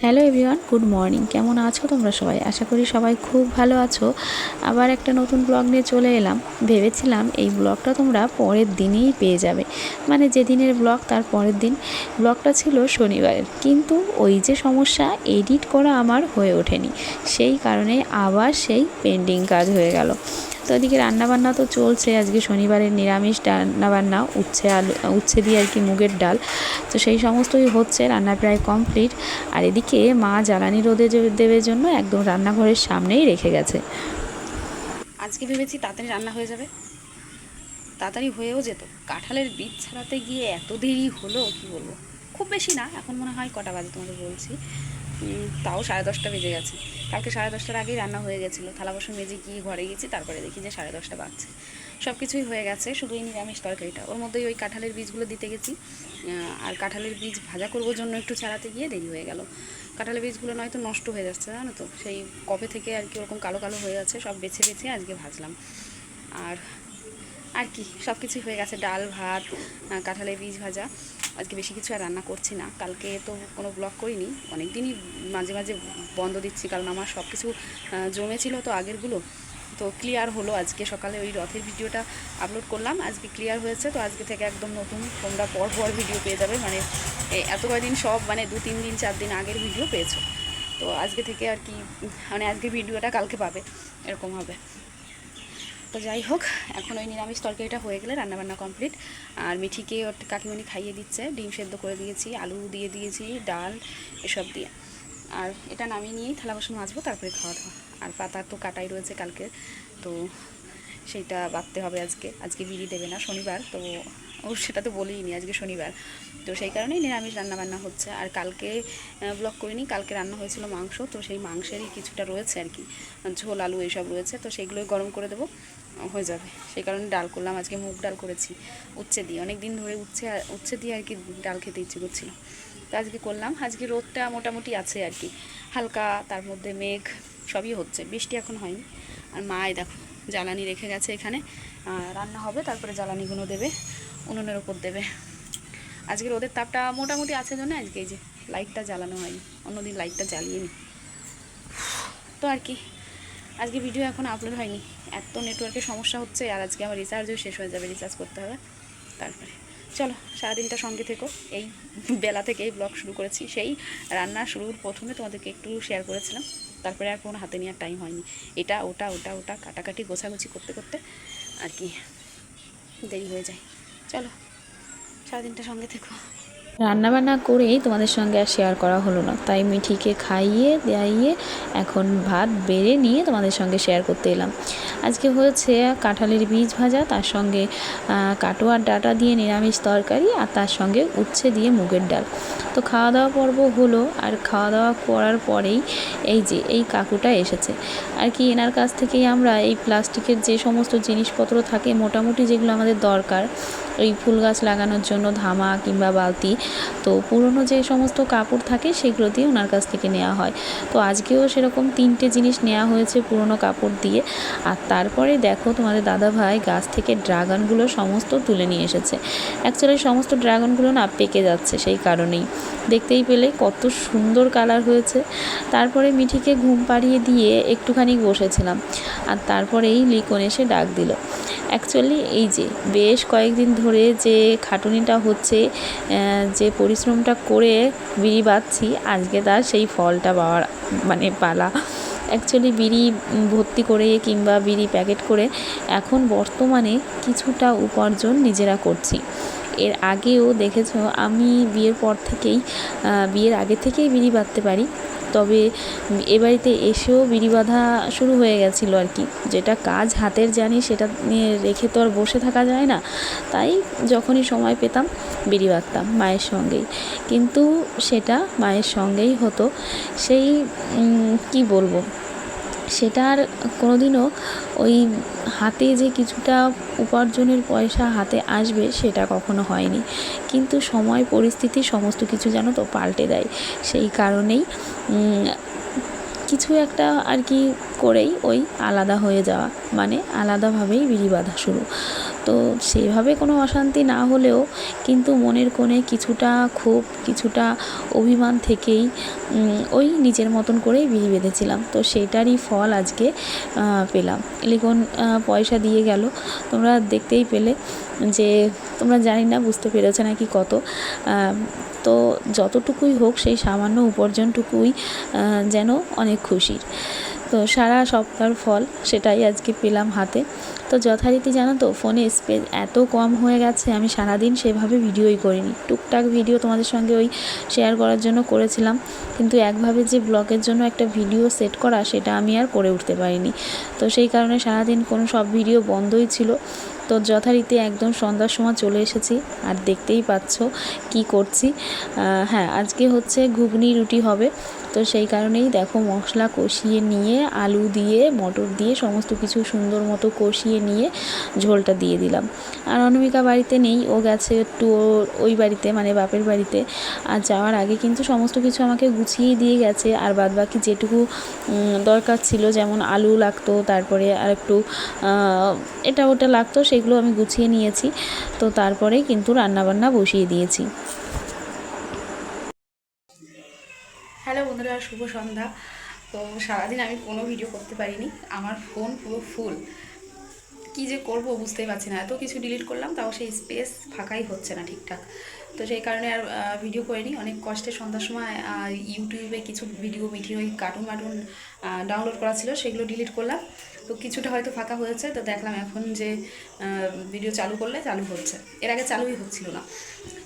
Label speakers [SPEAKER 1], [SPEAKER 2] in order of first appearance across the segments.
[SPEAKER 1] Hello everyone, good morning. কেমন আছো তোমরা সবাই? আশা করি সবাই খুব ভালো আছো। আবার একটা নতুন ব্লগ নিয়ে চলে এলাম। ভেবেছিলাম এই ব্লগটা তোমরা পরের দিনেই পেয়ে যাবে, মানে যেদিনের ব্লগ তার পরের দিন। ব্লগটা ছিল শনিবারের, কিন্তু ওই যে সমস্যা, এডিট করা আমার হয়ে ওঠেনি। সেই কারণে আবার সেই পেন্ডিং কাজ হয়ে গেল। তো এদিকে রান্নাবান্না তো চলছে। আজকে শনিবারের নিরামিষ রান্নাবান্না, উচ্ছে দিয়ে আর কি মুগের ডাল। তো সেই সমস্তই হচ্ছে, রান্না প্রায় কমপ্লিট। আর এদিকে মা জ্বালানি রোদে দেওয়ার জন্য একদম রান্নাঘরের সামনেই রেখে গেছে।
[SPEAKER 2] আজকে ভেবেছি তাড়াতাড়ি রান্না হয়ে যাবে, তাড়াতাড়ি হয়েও যেত। কাঁঠালের বীজ ছাড়াতে গিয়ে এত দেরি হলো, কি বলবো। খুব বেশি না, এখন মনে হয় কটা বাজে তোমাদের বলছি, তাও 10:30 বেজে গেছে। কালকে 10:30টার আগেই রান্না হয়ে গেছিলো। থালা বাসন মেজে গিয়ে ঘরে গেছি, তারপরে দেখি যে 10:30 বাজছে। সব কিছুই হয়ে গেছে, শুধু এই নিরামিষ তরকারিটা। ওর মধ্যেই ওই কাঁঠালের বীজগুলো দিতে গেছি, আর কাঁঠালের বীজ ভাজা করবার জন্য একটু ছাড়াতে গিয়ে দেরি হয়ে গেল। কাঁঠালের বীজগুলো নয়তো নষ্ট হয়ে যাচ্ছে, জানো তো, সেই কবে থেকে আর কি ওরকম কালো কালো হয়ে যাচ্ছে। সব বেছে বেছে আজকে ভাজলাম। আর আর কি সব কিছুই হয়ে গেছে, ডাল ভাত, কাঁঠালের বীজ ভাজা। আজকে বেশি কিছু আর রান্না করছি না। কালকে তো কোনো ব্লগ করিনি, অনেক দিনই মাঝে মাঝে বন্ধ দিচ্ছি, কারণ আমার সব কিছু জমেছিল তো আগেরগুলো। তো ক্লিয়ার হলো আজকে সকালে, ওই রথের ভিডিওটা আপলোড করলাম, আজকে ক্লিয়ার হয়েছে। তো আজকে থেকে একদম নতুন তোমরা পর ভিডিও পেয়ে যাবে। মানে এত কয়দিন সব মানে 2-3 দিন 4 দিন আগের ভিডিও পেয়েছো। তো আজকে থেকে আর কি, মানে আজকের ভিডিওটা কালকে পাবে, এরকম হবে। তো যাই হোক, এখন ওই নিরামিষ তরকারিটা হয়ে গেলে রান্নাবান্না কমপ্লিট। আর মিঠিকে ওর কাকিমণি খাইয়ে দিচ্ছে, ডিম সেদ্ধ করে দিয়েছি, আলু দিয়ে দিয়েছি, ডাল এসব দিয়ে। আর এটা নামিয়ে নিয়েই থালা বাসন মাজবো, তারপরে খাওয়া দাওয়া। আর পাতা তো কাটাই রয়েছে কালকে, তো সেইটা বাঁধতে হবে আজকে। আজকে বিড়ি দেবে না, শনিবার তো। ও সেটা তো বলেই নি, আজকে শনিবার। তো সেই কারণেই নিরামিষ রান্নাবান্না হচ্ছে। আর কালকে ব্লগ করিনি, কালকে রান্না হয়েছিল মাংস, তো সেই মাংসেরই কিছুটা রয়েছে আর কি, ঝোল আলু এইসব রয়েছে, তো সেইগুলোই গরম করে দেবো, হয়ে যাবে। সেই কারণে ডাল করলাম, আজকে মুগ ডাল করেছি উচ্ছে দিয়ে। অনেক দিন ধরে উচ্ছে দিয়ে আর কি ডাল খেতে ইচ্ছে করছিল, তো আজকে করলাম। আজকে রোদটা মোটামুটি আছে আর কি, হালকা, তার মধ্যে মেঘ, সবই হচ্ছে, বৃষ্টি এখন হয়নি। আর মাই দেখো জ্বালানি রেখে গেছে এখানে, রান্না হবে, তারপরে জ্বালানিগুলো দেবে, উনুনের ওপর দেবে। আজকে রোদের তাপটা মোটামুটি আছে জন্য আজকে এই যে লাইটটা জ্বালানো হয়নি, অন্যদিন লাইটটা জ্বালিয়ে নি। তো আর কি, আজকে ভিডিও এখন আপলোড হয়নি, এত নেটওয়ার্কের সমস্যা হচ্ছে। আর আজকে আমার রিচার্জও শেষ হয়ে যাবে, রিচার্জ করতে হবে। তারপরে চলো সারাদিনটা সঙ্গে থেকো। এই বেলা থেকেই ব্লগ শুরু করেছি, সেই রান্না শুরুর প্রথমে তোমাদেরকে একটু শেয়ার করেছিলাম, তারপরে আর কোনো হাতে নেওয়ার টাইম হয়নি। এটা ওটা ওটা ওটা কাটাকাটি গোছাগুছি করতে করতে আর কি দেরি হয়ে যায়। চলো সারাদিনটা সঙ্গে থেকো।
[SPEAKER 1] রান্নাবান্না করেই তোমাদের সঙ্গে আর শেয়ার করা হলো না, তাই মিঠিকে খাইয়ে দাইয়ে এখন ভাত বেড়ে নিয়ে তোমাদের সঙ্গে শেয়ার করতে এলাম। আজকে হয়েছে কাঁঠালের বীজ ভাজা, তার সঙ্গে কাটোয়ার ডাঁটা দিয়ে নিরামিষ তরকারি, আর তার সঙ্গে উচ্ছে দিয়ে মুগের ডাল। তো খাওয়া দাওয়া পর্ব হলো, আর খাওয়া দাওয়া করার পরেই এই যে এই কাকুটা এসেছে আর কি। এনার কাছ থেকেই আমরা এই প্লাস্টিকের যে সমস্ত জিনিসপত্র থাকে, মোটামুটি যেগুলো আমাদের দরকার, এই ফুল গাছ লাগানোর জন্য ধামা কিংবা বালতি, তো পুরনো যে সমস্ত কাপড় থাকে সেগুলো দিয়ে ওনার কাছ থেকে নেওয়া হয়। তো আজকেও সেরকম 3টে জিনিস নেওয়া হয়েছে পুরনো কাপড় দিয়ে। আর তারপরে দেখো তোমাদের দাদাভাই গাছ থেকে ড্রাগনগুলো সমস্ত তুলে নিয়ে এসেছে। অ্যাকচুয়ালি সমস্ত ড্রাগনগুলো না পেকে যাচ্ছে, সেই কারণেই। দেখতেই পেলে কত সুন্দর কালার হয়েছে। তারপরে মিঠিকে ঘুম পাড়িয়ে দিয়ে একটুখানি বসেছিলাম, আর তারপরেই লিকন এসে ডাক দিল। অ্যাকচুয়ালি এই যে বেশ কয়েকদিন ধরে যে খাটুনিটা হচ্ছে, যে পরিশ্রমটা করে বিড়ি বাঁধছি, আজকে তার সেই ফলটা পাওয়ার মানে পালা। অ্যাকচুয়ালি বিড়ি ভর্তি করে কিংবা বিড়ি প্যাকেট করে এখন বর্তমানে কিছুটা উপার্জন নিজেরা করছি। এর আগেও দেখেছো আমি বিয়ের পর থেকেই, বিয়ের আগে থেকেই বিড়ি বাঁধতে পারি, তবে এ বাড়িতে এসেও বিড়ি বাঁধা শুরু হয়ে গেছিলো আর কি। যেটা কাজ হাতের জানি সেটা নিয়ে রেখে তো আর বসে থাকা যায় না, তাই যখনই সময় পেতাম বিড়ি বাঁধতাম মায়ের সঙ্গেই। কিন্তু সেটা মায়ের সঙ্গেই হতো, সেই কি বলবো, সেটা আর কোনোদিনও ওই হাতে যে কিছুটা উপার্জনের পয়সা হাতে আসবে সেটা কখনো হয়নি। কিন্তু সময় পরিস্থিতি সমস্ত কিছু জানো তো পাল্টে দেয়, সেই কারণেই কিছু একটা আর কি করেই ওই আলাদা হয়ে যাওয়া, মানে আলাদাভাবেই বিড়ি বাঁধা শুরু। তো সেভাবে কোনো অশান্তি না হলেও কিন্তু মনের কোণে কিছুটা ক্ষোভ, কিছুটা অভিমান থেকেই ওই নিজের মতন করেই বিড়ি বেঁধেছিলাম। তো সেটারই ফল আজকে পেলাম। লিখন পয়সা দিয়ে গেল, তোমরা দেখতেই পেলে যে তোমরা জানি না বুঝতে পেরেছো নাকি কত। তো যতটুকুই হোক সেই সামান্য উপার্জনটুকুই যেন অনেক খুশির। তো সারা সপ্তাহের ফল সেটাই আজকে পেলাম হাতে। তো যথারীতি জানো তো ফোনে স্পেস এত কম হয়ে গেছে, আমি সারাদিন সেভাবে ভিডিওই করিনি। টুকটাক ভিডিও তোমাদের সঙ্গে ওই শেয়ার করার জন্য করেছিলাম, কিন্তু একভাবে যে ব্লগের জন্য একটা ভিডিও সেট করা সেটা আমি আর করে উঠতে পারিনি। তো সেই কারণে সারাদিন কোনো সব ভিডিও বন্ধই ছিল। তো যথারীতি একদম সন্ধ্যার সময় চলে এসেছি, আর দেখতেই পাচ্ছ কি করছি। হ্যাঁ, আজকে হচ্ছে ঘুগনি রুটি হবে। তো সেই কারণেই দেখো মশলা কষিয়ে নিয়ে আলু দিয়ে মটর দিয়ে সমস্ত কিছু সুন্দর মতো কষিয়ে নিয়ে ঝোলটা দিয়ে দিলাম। আর অনামিকা বাড়িতে নেই, ও গেছে একটু ওই বাড়িতে মানে বাপের বাড়িতে। আর যাওয়ার আগে কিন্তু সমস্ত কিছু আমাকে গুছিয়েই দিয়ে গেছে, আর বাদবাকি যেটুকু দরকার ছিল, যেমন আলু লাগতো, তারপরে আর একটু এটা ওটা লাগতো, সেগুলো আমি গুছিয়ে নিয়েছি। তো তারপরেই কিন্তু রান্নাবান্না বসিয়ে দিয়েছি।
[SPEAKER 2] হ্যালো বন্ধুরা, শুভ সন্ধ্যা। তো সারাদিন আমি কোনো ভিডিও করতে পারিনি, আমার ফোন পুরো ফুল। কী যে করব বুঝতেই পারছি না, এত কিছু ডিলিট করলাম তাও সেই স্পেস ফাঁকাই হচ্ছে না ঠিকঠাক। তো সেই কারণে আর ভিডিও করিনি। অনেক কষ্টে সন্ধ্যার সময় ইউটিউবে কিছু ভিডিও মিঠিয়ে ওই কার্টুন মার্টুন ডাউনলোড করা ছিল, সেগুলো ডিলিট করলাম। তো কিছুটা হয়তো ফাঁকা হয়েছে, তো দেখলাম এখন যে ভিডিও চালু করলে চালু হচ্ছে, এর আগে চালুই হচ্ছিল না।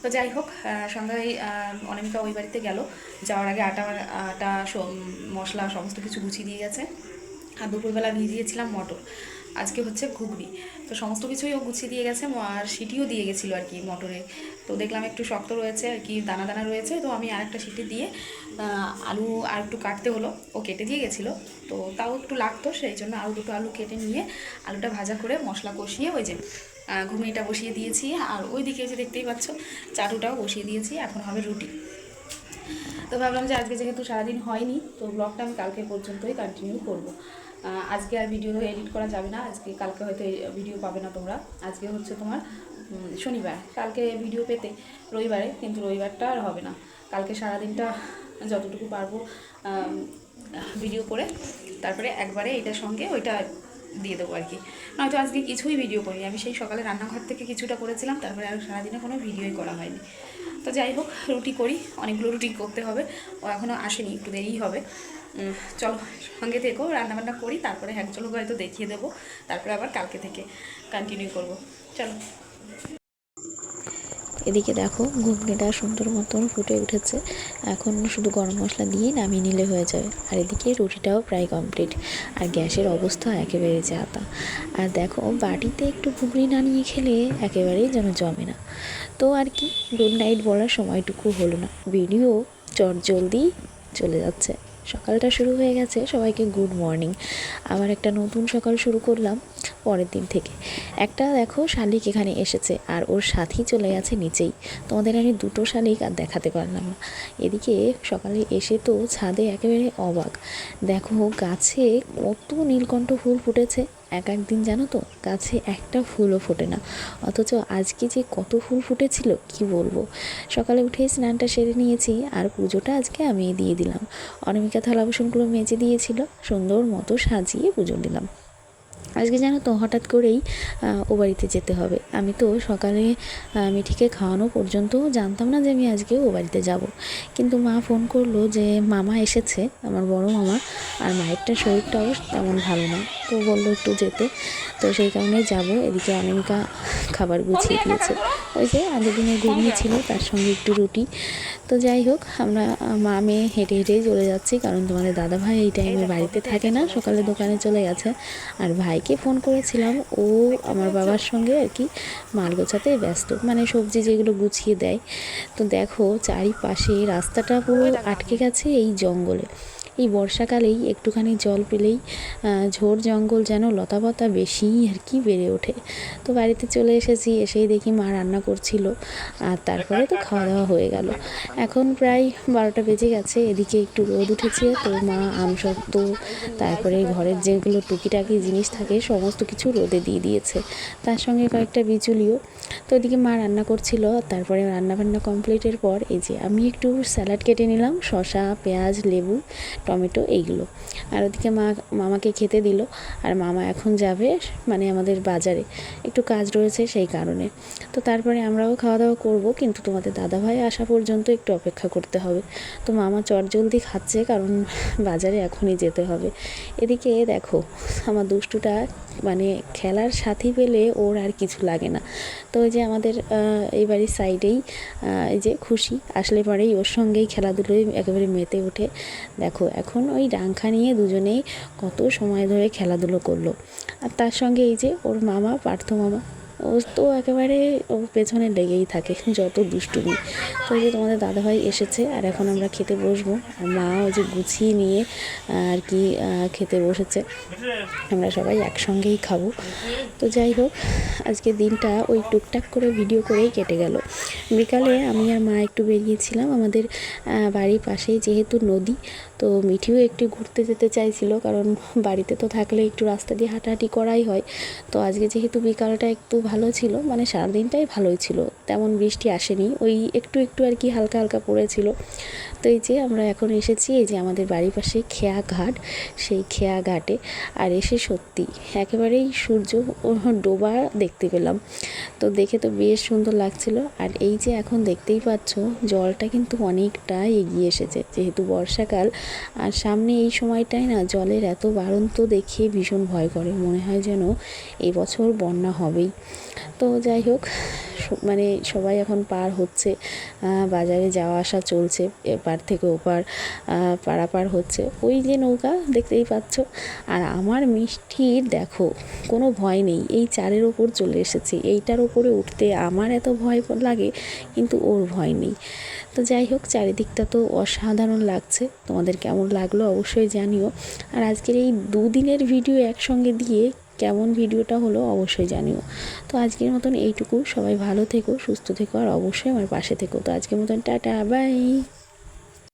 [SPEAKER 2] তো যাই হোক, সন্ধ্যায় অনামিকা ওই বাড়িতে গেল, যাওয়ার আগে আটা মশলা সমস্ত কিছু গুছিয়ে দিয়ে গেছে। আর দুপুরবেলা ভিজিয়েছিলাম মটর, আজকে হচ্ছে ঘুগনি। তো সমস্ত কিছুই ও গুছিয়ে দিয়ে গেছে, আর সিটিও দিয়ে গেছিলো আর কি মটরে। তো দেখলাম একটু শক্ত রয়েছে আর কি, দানা দানা রয়েছে। তো আমি আরেকটা সিটি দিয়ে আলু আর একটু কাটতে হলো, ও কেটে দিয়ে গেছিলো, তো তাও একটু লাগতো, সেই জন্য আরও দুটো আলু কেটে নিয়ে আলুটা ভাজা করে মশলা কষিয়ে ওই যে ঘুগনিটা বসিয়ে দিয়েছি। আর ওই দিকে যে দেখতেই পাচ্ছ চাটুটাও বসিয়ে দিয়েছি, এখন হবে রুটি। তো ভাবলাম যে আজকে যেহেতু সারাদিন হয়নি, তো ব্লগটা আমি কালকে পর্যন্তই কন্টিনিউ করবো। আজকে আর ভিডিও এডিট করা যাবে না, আজকে কালকে হয়তো ভিডিও পাবে না তোমরা। আজকে হচ্ছে তোমার শনিবার, কালকে ভিডিও পেতে রবিবারে, কিন্তু রবিবারটা আর হবে না। কালকে সারাদিনটা যতটুকু পারবো ভিডিও করে তারপরে একবারে এটার সঙ্গে ওইটা দিয়ে দেবো আর কি। নয়তো আজকে কিছুই ভিডিও করিনি, আমি সেই সকালে রান্নাঘর থেকে কিছুটা করেছিলাম, তারপরে আর সারাদিনে কোনো ভিডিওই করা হয়নি। তো যাই হোক, রুটি করি, অনেকগুলো রুটি করতে হবে, ও এখনও আসেনি, একটু দেরিই হবে। চলো সঙ্গে থেকো, রান্নাবান্না করি, তারপরে এক ঝলক হয়তো দেখিয়ে দেবো, তারপরে আবার কালকে থেকে কন্টিনিউ করব। চলো।
[SPEAKER 1] এদিকে দেখো ঘুগনিটা সুন্দর মতন ফুটে উঠেছে, এখন শুধু গরম মশলা দিয়ে নামিয়ে নিলে হয়ে যাবে। আর এদিকে রুটিটাও প্রায় কমপ্লিট, আর গ্যাসের অবস্থা একেবারে যাতা। আর দেখো বাটিতে একটু ঘুগনি না নিয়ে খেলে একেবারেই যেন জমে না। তো আর কি, গুড নাইট বলার সময়টুকু হলো না, ভিডিও জলদি চলে যাচ্ছে। সকালটা শুরু হয়ে গেছে, সবাইকে গুড মর্নিং। আবার একটা নতুন সকাল শুরু করলাম পরের দিন থেকে। একটা দেখো শালিক এখানে এসেছে, আর ওর সাথী চলে গেছে নিচেই। তোমাদের আমি দুটো শালিক আর দেখাতে পারলাম না। এদিকে সকালে এসে তো ছাদে একেবারে অবাক, দেখো গাছে কত নীলকণ্ঠ ফুল ফুটেছে। একদিন জানো তো গাছে একটা ফুলও ফোটে না, অথচ আজকে যে কত ফুল ফুটেছিল কি বলবো। সকালে উঠেই স্নানটা সেরে নিয়েছি, আর পুজোটা আজকে আমি দিয়ে দিলাম। অনামিকা থালা বাসনগুলো মেজে দিয়েছিল, সুন্দর মতো সাজিয়ে পুজো দিলাম। আজকে জানো তো হঠাৎ করেই ও বাড়িতে যেতে হবে। আমি তো সকালে মিঠিকে খাওয়ানো পর্যন্ত জানতাম না যে আমি আজকে ও বাড়িতে যাব, কিন্তু মা ফোন করলো যে মামা এসেছে, আমার বড় মামা, আর মায়েরটা শরীরটাও তেমন ভালো না, তো বললো একটু যেতে। তো সেই কারণেই যাব। এদিকে অনামিকা খাবার গুছিয়ে দিয়েছে, ওই যে আগের দিনে ঘুগনি ছিল তার সঙ্গে একটু রুটি। তো যাই হোক, আমরা মা মেয়ে হেঁটে হেঁটেই চলে যাচ্ছি, কারণ তোমাদের দাদাভাই এই টাইমে বাড়িতে থাকে না, সকালে দোকানে চলে গেছে। আর ভাইকে ফোন করেছিলাম, ও আমার বাবার সঙ্গে আর কি মাল গোছাতে ব্যস্ত, মানে সবজি যেগুলো গুছিয়ে দেয়। তো দেখো চারিপাশে রাস্তাটা পুরো আটকে গেছে এই জঙ্গলে। এই বর্ষাকালেই একটুখানি জল পেলেই ঝোড় জঙ্গল যেন লতাপাতা বেশি আর কি বেড়ে ওঠে। তো বাড়িতে চলে এসেছি, এসেই দেখি মা রান্না করছিল, আর তারপরে তো খাওয়া দাওয়া হয়ে গেল। এখন প্রায় 12টা বেজে গেছে। এদিকে একটু রোদ উঠেছে, তো মা আমসত্ত্ব তারপরে ঘরের যেগুলো টুকিটাকি জিনিস থাকে সমস্ত কিছু রোদে দিয়ে দিয়েছে, তার সঙ্গে কয়েকটা বিচুলিও। তো এদিকে মা রান্না করছিল, তারপরে রান্নাবান্না কমপ্লিটের পর এই যে আমি একটু স্যালাড কেটে নিলাম, শসা, পেঁয়াজ, লেবু, টমেটো এইগুলো। আর ওদিকে মামাকে খেতে দিল। আর মামা এখন যাবে মানে আমাদের বাজারে, একটু কাজ রয়েছে সেই কারণে। তো তারপরে আমরাও খাওয়া দাওয়া করবো, কিন্তু তোমাদের দাদাভাই আসা পর্যন্ত একটু অপেক্ষা করতে হবে। তো মামা চটজলদি খাচ্ছে, কারণ বাজারে এখনই যেতে হবে। এদিকে দেখো আমার দুষ্টুটা মানে খেলার সাথী পেলে ওর আর কিছু লাগে না। তো ওই যে আমাদের এই বাড়ির সাইডেই এই যে খুশি আসলে পরেই ওর সঙ্গেই খেলাধুলোয় একেবারে মেতে ওঠে। দেখো এখন ওই ডাংখা নিয়ে দুজনেই কত সময় ধরে খেলাধুলো করলো। আর তার সঙ্গে এই যে ওর মামা, পার্থ মামা, ও তো একেবারে ওর পেছনে লেগেই থাকে, যত দুষ্টুমি। তো এই যে তোমাদের দাদাভাই এসেছে, আর এখন আমরা খেতে বসবো। আর মা ওই যে গুছিয়ে নিয়ে আর কি খেতে বসেছে, আমরা সবাই একসঙ্গেই খাবো। তো যাই হোক, আজকে দিনটা ওই টুকটাক করে ভিডিও করেই কেটে গেল। বিকালে আমি আর মা একটু বেরিয়েছিলাম আমাদের বাড়ির পাশেই যেহেতু নদী, তো মিঠিও একটু ঘুরতে যেতে চাইছিল, কারণ বাড়িতে তো থাকলে একটু রাস্তা দিয়ে হাঁটাহাঁটি করাই হয়। তো আজকে যেহেতু বিকালটা একটু ভালো ছিল, মানে সারাদিনটাই ভালোই ছিল, তেমন বৃষ্টি আসেনি, ওই একটু একটু আর কি হালকা হালকা পড়েছিল। তো এই যে আমরা এখন এসেছি এই যে আমাদের বাড়ির পাশে খেয়া ঘাট, সেই খেয়া ঘাটে। আর এসে সত্যি একেবারেই সূর্য ডোবা দেখতে পেলাম, তো দেখে তো বেশ সুন্দর লাগছিল। আর এই যে এখন দেখতেই পাচ্ছ জলটা কিন্তু অনেকটা এগিয়ে এসেছে, যেহেতু বর্ষাকাল। আর সামনে এই সময়টায় না জলের এত বাড়ন্ত দেখে ভীষণ ভয় করে, মনে হয় যেন এই বছর বন্যা হবেই। তো যাই হোক, মানে সবাই এখন পার হচ্ছে, বাজারে যাওয়া আসা চলছে, এপার থেকে ওপার পারাপার হচ্ছে। ওই যে নৌকা দেখতেই পাচ্ছ। আর আমার মিষ্টির দেখো কোনো ভয় নেই, এই চারের ওপর চলে এসেছে, এইটার ওপরে উঠতে আমার এত ভয় লাগে, কিন্তু ওর ভয় নেই। তো যাই হোক, চারিদিকটা তো অসাধারণ লাগছে। তোমাদের কেমন লাগলো অবশ্যই জানিও। আর আজকের এই দুদিনের ভিডিও একসঙ্গে দিয়ে কেমন ভিডিওটা হলো অবশ্যই জানিও। তো আজকের মতন এইটুকু, সবাই ভালো থেকো, সুস্থ থেকো, আর অবশ্যই আমার পাশে থেকো। তো আজকের মতন টাটা, বাই।